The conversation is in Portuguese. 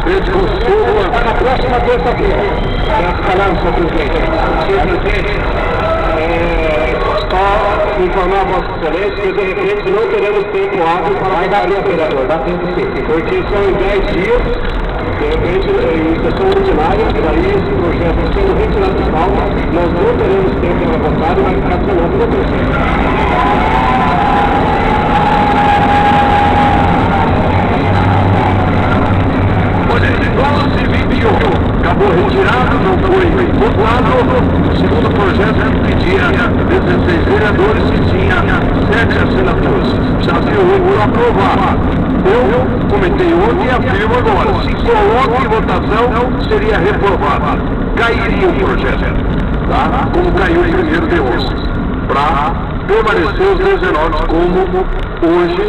Esse consumo está na próxima terça-feira. Nós falamos sobre o jeito. Senhor presidente, só informar a Vossa Excelência que de repente não teremos tempo hábil para vai dar vereador, dá tempo sim. Porque são em 10 dias, de repente, em sessão ordinária, daí esse projeto sendo retirado de pauta, nós não teremos tempo para votar e vai ficar sanando no processo. Acabou retirado, não foi votado. O segundo projeto que pedia 16 vereadores e tinha 7 assinaturas. Já viu o aprovar. Eu comentei ontem e afirmo agora. Se coloca em votação, seria reprovado. Cairia o projeto, tá? Como caiu o primeiro de 11. Para permanecer os 19 como hoje.